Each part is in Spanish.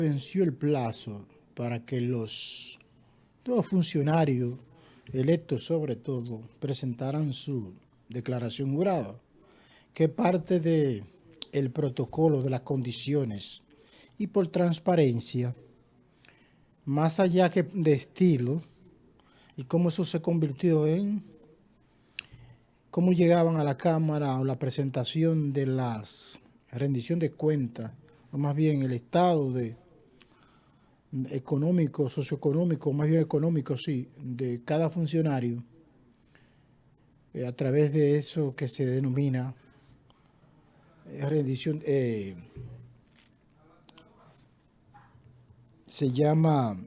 venció el plazo para que los nuevos funcionarios, electos sobre todo, presentaran su declaración jurada, que parte de el protocolo de las condiciones y por transparencia, más allá que de estilo, y cómo eso se convirtió en cómo llegaban a la Cámara o la presentación de las rendición de cuentas, o más bien el estado de económico, socioeconómico, más bien económico, sí, de cada funcionario, a través de eso que se denomina rendición, se llama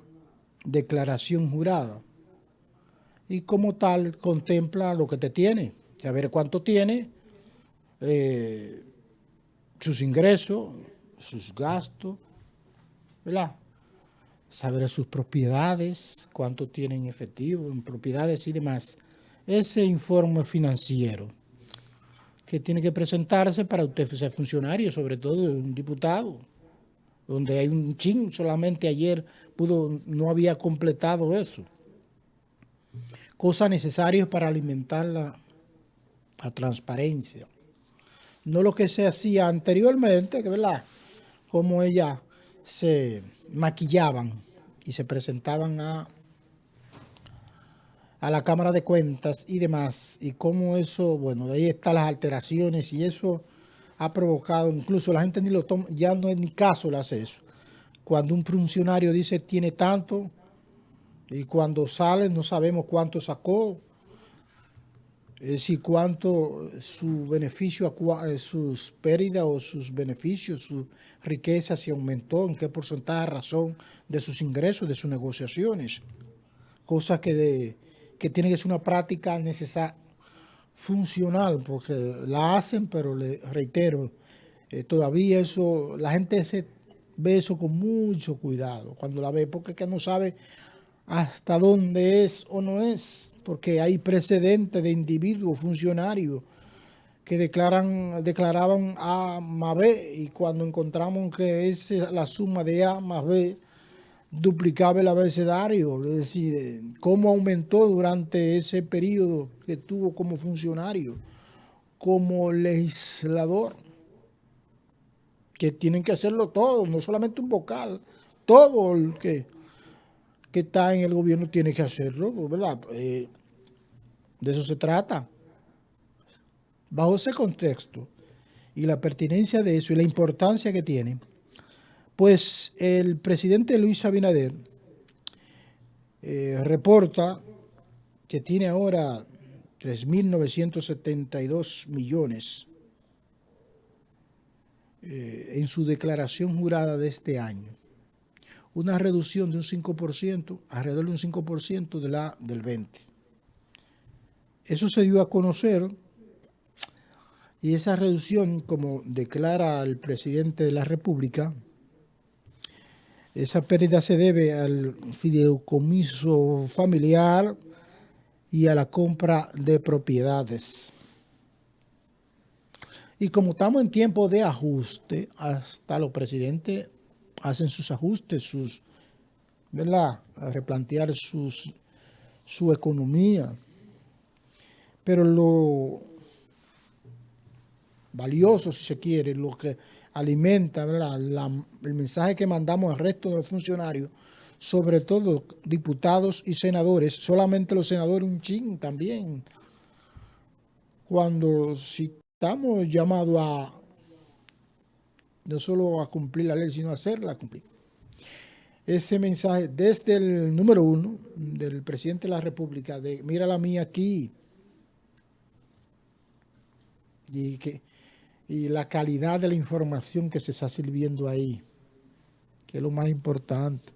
declaración jurada, y como tal contempla lo que te tiene, saber cuánto tiene, sus ingresos, sus gastos, ¿verdad? Saber sus propiedades, cuánto tienen efectivo en propiedades y demás. Ese informe financiero que tiene que presentarse para usted ser funcionario, sobre todo un diputado, donde hay un chin, solamente ayer no había completado eso. Cosas necesarias para alimentar la transparencia. No lo que se hacía anteriormente, que verdad, como ellas se maquillaban y se presentaban a la Cámara de Cuentas y demás, y cómo eso, bueno, ahí están las alteraciones y eso ha provocado, incluso la gente ni lo toma, ya no es ni caso le hace eso. Cuando un funcionario dice tiene tanto y cuando sale no sabemos cuánto sacó, es decir, cuánto su beneficio, sus pérdidas o sus beneficios, su riqueza se aumentó, en qué porcentaje a razón de sus ingresos, de sus negociaciones. Cosas que tiene que ser una práctica necesaria, funcional, porque la hacen, pero le reitero, todavía eso, la gente ve eso con mucho cuidado cuando la ve, porque es que no sabe hasta dónde es o no es, porque hay precedentes de individuos, funcionarios, que declaraban A más B, y cuando encontramos que es la suma de A más B, duplicaba el abecedario, es decir, cómo aumentó durante ese periodo que tuvo como funcionario, como legislador, que tienen que hacerlo todo, no solamente un vocal, todo el que está en el gobierno tiene que hacerlo, ¿verdad? De eso se trata. Bajo ese contexto y la pertinencia de eso y la importancia que tiene, pues el presidente Luis Abinader reporta que tiene ahora 3.972 millones en su declaración jurada de este año. Una reducción de un 5%, alrededor de un 5% del 20%. Eso se dio a conocer, y esa reducción, como declara el presidente de la República, esa pérdida se debe al fideicomiso familiar y a la compra de propiedades. Y como estamos en tiempo de ajuste, hasta los presidentes hacen sus ajustes, ¿verdad? A replantear su economía. Pero lo valioso, si se quiere, lo que alimenta, ¿verdad? El mensaje que mandamos al resto de los funcionarios, sobre todo diputados y senadores, solamente los senadores un chin también, cuando si estamos llamados a no solo a cumplir la ley, sino a hacerla cumplir. Ese mensaje desde el número 1 del presidente de la República, de mira la mía aquí, y la calidad de la información que se está sirviendo ahí, que es lo más importante.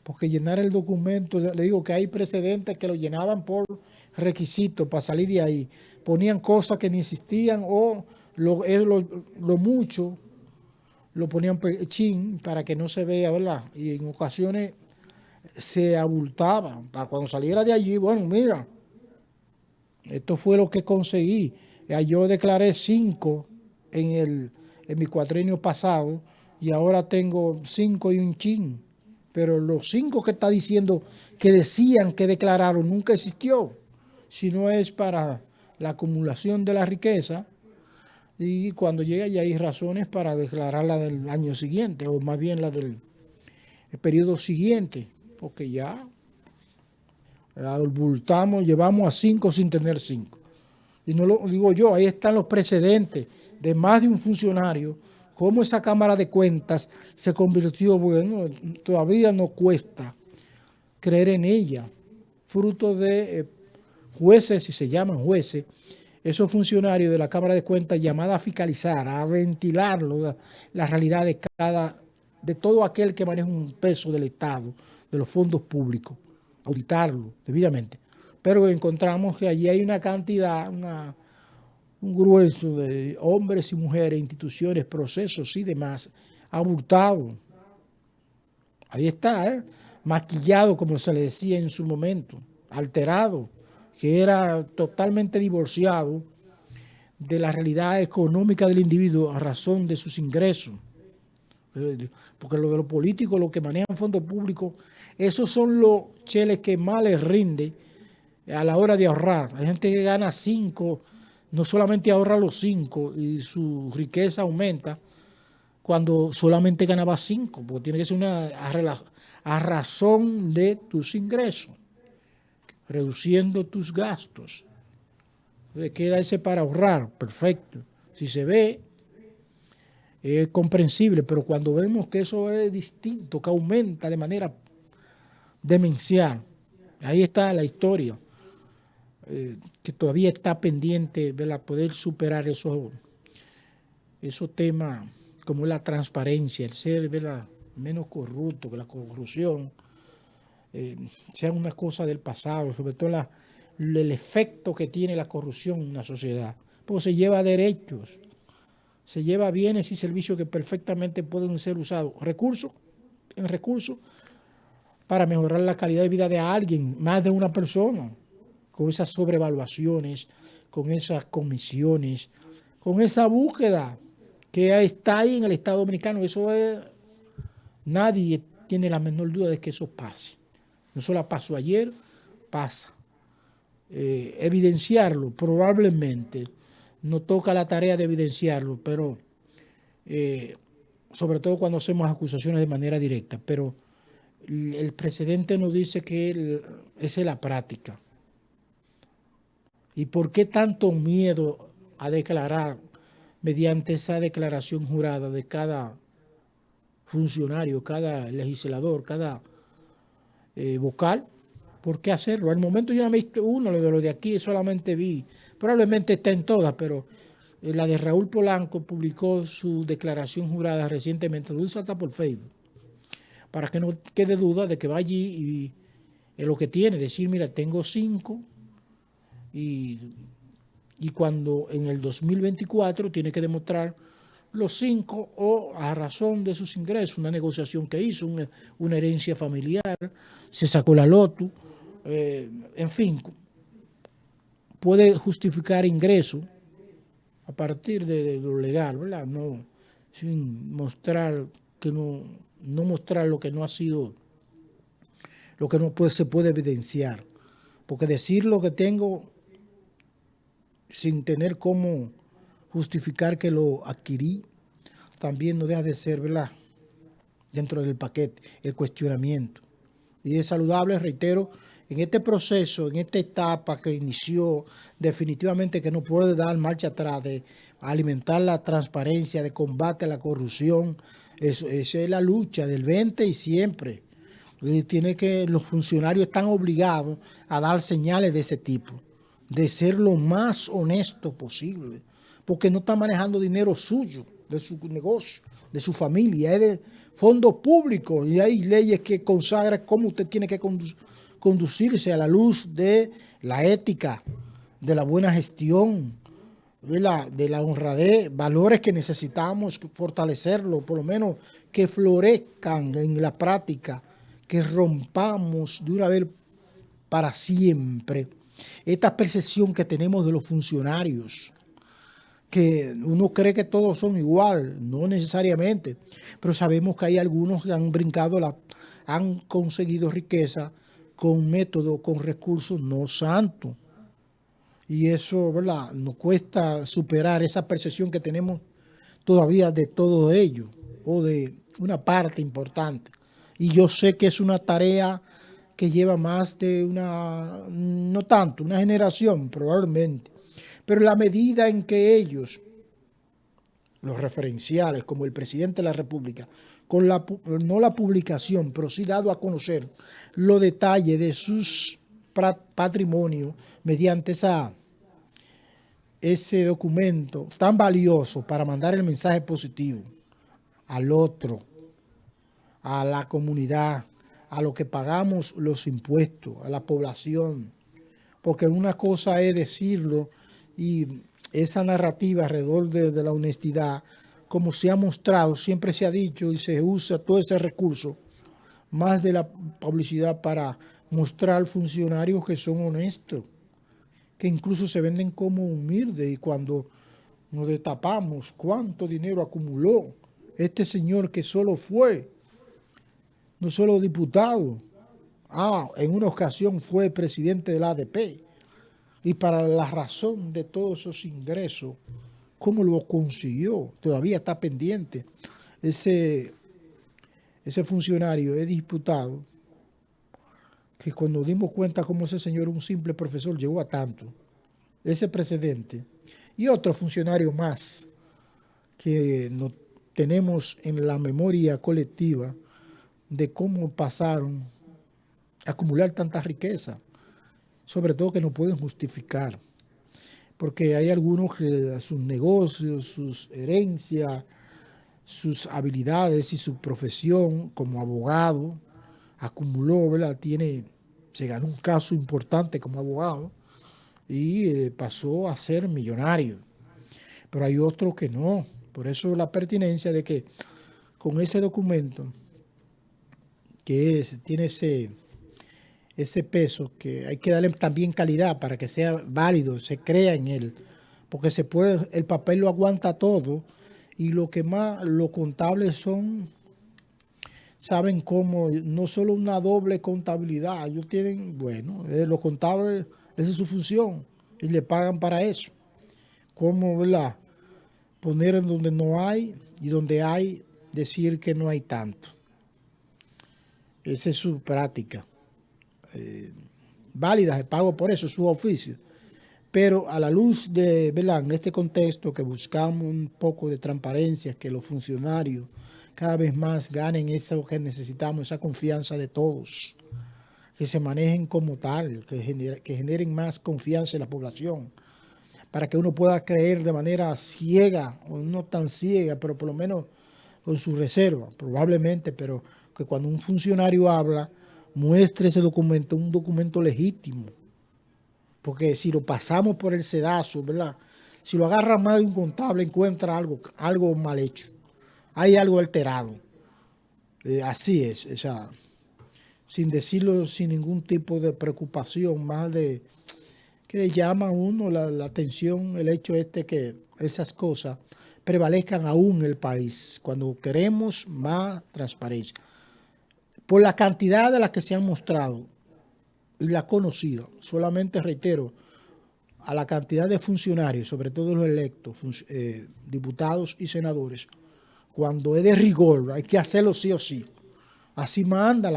Porque llenar el documento, le digo que hay precedentes que lo llenaban por requisito para salir de ahí. Ponían cosas que ni existían o lo mucho lo ponían chin para que no se vea, ¿verdad? Y en ocasiones se abultaban. Para cuando saliera de allí, bueno, mira, esto fue lo que conseguí. Yo declaré 5 en mi cuatrenio pasado, y ahora tengo 5 y un chin. Pero los 5 que está diciendo que decían que declararon nunca existió, sino es para la acumulación de la riqueza y cuando llega ya hay razones para declarar la del año siguiente o más bien la del el periodo siguiente, porque ya la abultamos, llevamos a 5 sin tener 5. Y no lo digo yo, ahí están los precedentes de más de un funcionario, cómo esa Cámara de Cuentas se convirtió, bueno, todavía no cuesta creer en ella, fruto de jueces, si se llaman jueces, esos funcionarios de la Cámara de Cuentas llamados a fiscalizar, a ventilar la realidad de todo aquel que maneja un peso del Estado, de los fondos públicos, auditarlo debidamente. Pero encontramos que allí hay una cantidad, un grueso de hombres y mujeres, instituciones, procesos y demás, abultado. Ahí está, maquillado, como se le decía en su momento, alterado, que era totalmente divorciado de la realidad económica del individuo a razón de sus ingresos. Porque lo de los políticos, los que manejan fondos públicos, esos son los cheles que más les rinde a la hora de ahorrar. Hay gente que gana 5, no solamente ahorra los 5 y su riqueza aumenta cuando solamente ganaba 5, porque tiene que ser a razón de tus ingresos, reduciendo tus gastos. Entonces queda ese para ahorrar, perfecto. Si se ve, es comprensible, pero cuando vemos que eso es distinto, que aumenta de manera demencial, ahí está la historia, que todavía está pendiente de poder superar esos temas como la transparencia, el ser menos corrupto, que la corrupción sea una cosa del pasado, sobre todo el efecto que tiene la corrupción en una sociedad, porque se lleva derechos, se lleva bienes y servicios que perfectamente pueden ser usados, recursos para mejorar la calidad de vida de alguien, más de una persona, con esas sobrevaluaciones, con esas comisiones, con esa búsqueda que está ahí en el Estado Dominicano. Eso es, nadie tiene la menor duda de que eso pase. No solo pasó ayer, pasa. Evidenciarlo, probablemente, no toca la tarea de evidenciarlo, pero sobre todo cuando hacemos acusaciones de manera directa, pero el precedente nos dice que esa es la práctica. ¿Y por qué tanto miedo a declarar mediante esa declaración jurada de cada funcionario, cada legislador, cada vocal? ¿Por qué hacerlo? Al momento yo no me he visto uno, lo de aquí solamente vi, probablemente está en todas, pero la de Raúl Polanco publicó su declaración jurada recientemente, lo hizo hasta por Facebook, para que no quede duda de que va allí y es lo que tiene, decir, mira, tengo 5 y cuando en el 2024 tiene que demostrar los 5 o a razón de sus ingresos, una negociación que hizo, una herencia familiar, se sacó la loto, en fin, puede justificar ingresos a partir de lo legal, ¿verdad? No, sin mostrar que no mostrar lo que no ha sido, lo que no se puede evidenciar. Porque decir lo que tengo sin tener cómo justificar que lo adquirí, también no deja de ser, ¿verdad?, dentro del paquete, el cuestionamiento. Y es saludable, reitero, en este proceso, en esta etapa que inició, definitivamente que no puede dar marcha atrás de alimentar la transparencia, de combate a la corrupción. Esa es la lucha del 20 y siempre. Los funcionarios están obligados a dar señales de ese tipo, de ser lo más honesto posible, porque no están manejando dinero suyo, de su negocio, de su familia, es de fondos públicos y hay leyes que consagran cómo usted tiene que conducirse a la luz de la ética, de la buena gestión, de la honradez, valores que necesitamos fortalecerlo, por lo menos que florezcan en la práctica, que rompamos de una vez para siempre esta percepción que tenemos de los funcionarios, que uno cree que todos son igual, no necesariamente, pero sabemos que hay algunos que han brincado, han conseguido riqueza con métodos, con recursos no santos. Y eso, ¿verdad?, nos cuesta superar esa percepción que tenemos todavía de todo ello, o de una parte importante. Y yo sé que es una tarea que lleva más de no tanto, una generación probablemente. Pero la medida en que ellos, los referenciales, como el presidente de la República, no la publicación, pero sí dado a conocer los detalles de sus patrimonios mediante ese documento tan valioso para mandar el mensaje positivo al otro, a la comunidad, a lo que pagamos los impuestos, a la población. Porque una cosa es decirlo y esa narrativa alrededor de la honestidad, como se ha mostrado, siempre se ha dicho y se usa todo ese recurso, más de la publicidad para mostrar funcionarios que son honestos, que incluso se venden como humildes, y cuando nos destapamos cuánto dinero acumuló este señor que solo fue, no solo diputado, en una ocasión fue presidente del ADP, y para la razón de todos esos ingresos, ¿cómo lo consiguió? Todavía está pendiente. Ese funcionario es diputado, que cuando dimos cuenta cómo ese señor, un simple profesor, llegó a tanto, ese precedente, y otro funcionario más que no tenemos en la memoria colectiva de cómo pasaron a acumular tanta riqueza, sobre todo que no pueden justificar, porque hay algunos que sus negocios, sus herencias, sus habilidades y su profesión como abogado acumuló, ¿verdad? Se ganó un caso importante como abogado y pasó a ser millonario. Pero hay otros que no. Por eso la pertinencia de que con ese documento, que tiene ese peso, que hay que darle también calidad para que sea válido, se crea en él, porque el papel lo aguanta todo, y lo que más, los contables saben cómo, no solo una doble contabilidad, ellos tienen, bueno, los contables, esa es su función, y le pagan para eso. Cómo, ¿verdad?, poner en donde no hay, y donde hay, decir que no hay tanto. Esa es su práctica. Válida, se pago por eso, es su oficio. Pero a la luz de, ¿verdad?, en este contexto que buscamos un poco de transparencia, que los funcionarios cada vez más ganen eso que necesitamos, esa confianza de todos, que se manejen como tal, que generen más confianza en la población, para que uno pueda creer de manera ciega, o no tan ciega, pero por lo menos con su reserva, probablemente, pero que cuando un funcionario habla, muestre ese documento, un documento legítimo. Porque si lo pasamos por el sedazo, ¿verdad?, si lo agarra más de un contable, encuentra algo mal hecho. Hay algo alterado. Así es, o sea, sin decirlo sin ningún tipo de preocupación, más de que le llama a uno la atención el hecho que esas cosas prevalezcan aún en el país, cuando queremos más transparencia. Por la cantidad de las que se han mostrado y la conocido, solamente reitero, a la cantidad de funcionarios, sobre todo los electos, diputados y senadores, cuando es de rigor, hay que hacerlo sí o sí. Así manda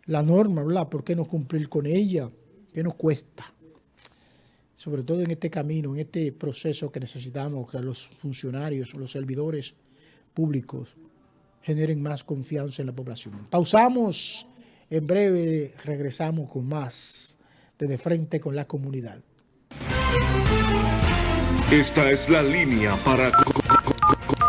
la norma, ¿verdad? ¿Por qué no cumplir con ella? ¿Qué nos cuesta? Sobre todo en este camino, en este proceso que necesitamos que los funcionarios, los servidores públicos generen más confianza en la población. Pausamos, en breve regresamos con más de Frente con la Comunidad. Esta es la línea para